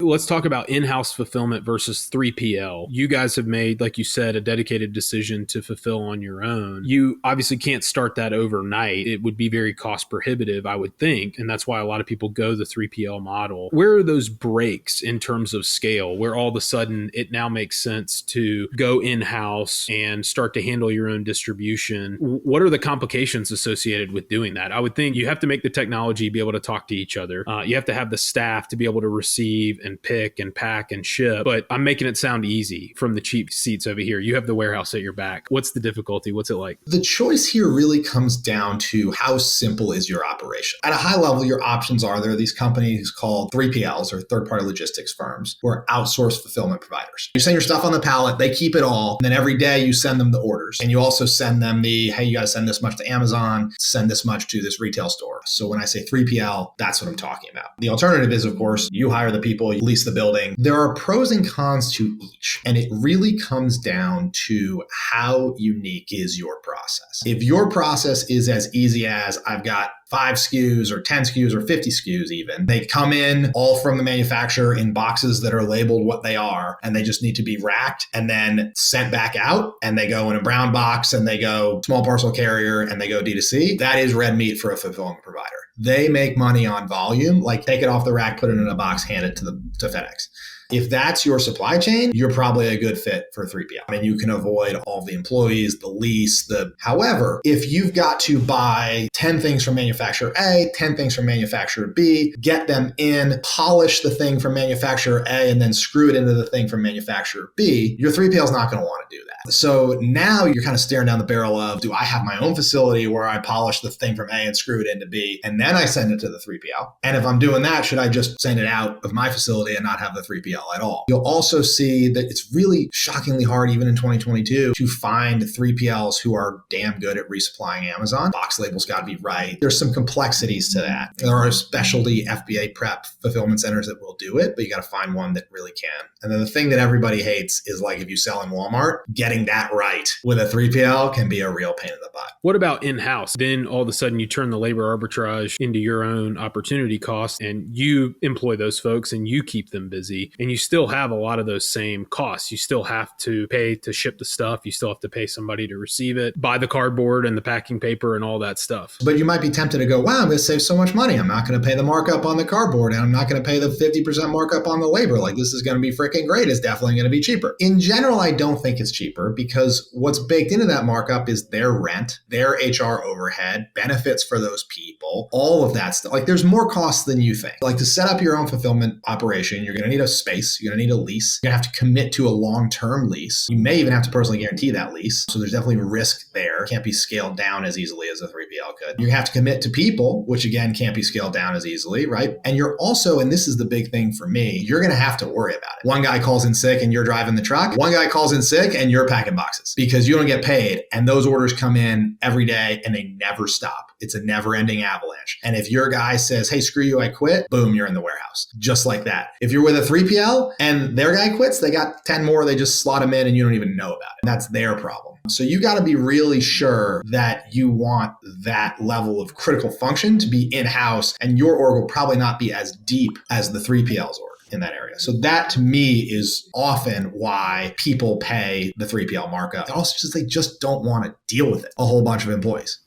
Let's talk about in-house fulfillment versus 3PL. You guys have made, like you said, a dedicated decision to fulfill on your own. You obviously can't start that overnight. It would be very cost prohibitive, I would think. And that's why a lot of people go the 3PL model. Where are those breaks in terms of scale, where all of a sudden it now makes sense to go in-house and start to handle your own distribution? What are the complications associated with doing that? I would think you have to make the technology be able to talk to each other. You have to have the staff to be able to receive and pick and pack and ship. But I'm making it sound easy from the cheap seats over here. You have the warehouse at your back. What's the difficulty? What's it like? The choice here really comes down to how simple is your operation. At a high level, your options are there are these companies called 3PLs or third-party logistics firms who are outsourced fulfillment providers. You send your stuff on the pallet, they keep it all, and then every day you send them the orders. And you also send them hey, you got to send this much to Amazon, send this much to this retail store. So when I say 3PL, that's what I'm talking about. The alternative is, of course, you hire the people, lease the building. There are pros and cons to each. And it really comes down to how unique is your process. If your process is as easy as I've got 5 SKUs or 10 SKUs or 50 SKUs even. They come in all from the manufacturer in boxes that are labeled what they are, and they just need to be racked and then sent back out, and they go in a brown box and they go small parcel carrier and they go D2C. That is red meat for a fulfillment provider. They make money on volume, like take it off the rack, put it in a box, hand it to FedEx. If that's your supply chain, you're probably a good fit for 3PL. I mean, you can avoid all the employees, the lease, however, if you've got to buy 10 things from manufacturer A, 10 things from manufacturer B, get them in, polish the thing from manufacturer A, and then screw it into the thing from manufacturer B, your 3PL is not going to want to do that. So now you're kind of staring down the barrel of, do I have my own facility where I polish the thing from A and screw it into B, and then I send it to the 3PL? And if I'm doing that, should I just send it out of my facility and not have the 3PL at all? You'll also see that it's really shockingly hard, even in 2022, to find 3PLs who are damn good at resupplying Amazon. Box labels got to be right. There's some complexities to that. There are specialty FBA prep fulfillment centers that will do it, but you got to find one that really can. And then the thing that everybody hates is, like, if you sell in Walmart, getting that right with a 3PL can be a real pain in the butt. What about in-house? Then all of a sudden you turn the labor arbitrage into your own opportunity cost, and you employ those folks and you keep them busy, and you still have a lot of those same costs. You still have to pay to ship the stuff. You still have to pay somebody to receive it, buy the cardboard and the packing paper and all that stuff. But you might be tempted to go, wow, I'm going to save so much money. I'm not going to pay the markup on the cardboard, and I'm not going to pay the 50% markup on the labor. Like, this is going to be freaking great. It's definitely going to be cheaper. In general, I don't think it's cheaper, because what's baked into that markup is their rent, their HR overhead, benefits for those people, all of that stuff. Like, there's more costs than you think. Like, to set up your own fulfillment operation, you're going to need a space. You're going to need a lease. You're going to have to commit to a long-term lease. You may even have to personally guarantee that lease. So there's definitely risk there. Can't be scaled down as easily as a 3PL could. You have to commit to people, which again can't be scaled down as easily, right? And you're also, and this is the big thing for me, you're going to have to worry about it. One guy calls in sick and you're driving the truck. One guy calls in sick and you're packing boxes, because you don't get paid. And those orders come in every day and they never stop. It's a never-ending avalanche. And if your guy says, hey, screw you, I quit, boom, you're in the warehouse. Just like that. If you're with a 3PL and their guy quits, they got 10 more, they just slot them in and you don't even know about it. That's their problem. So you got to be really sure that you want that level of critical function to be in-house, and your org will probably not be as deep as the 3PL's org in that area. So that, to me, is often why people pay the 3PL markup. Also, just they just don't want to deal with it, a whole bunch of employees.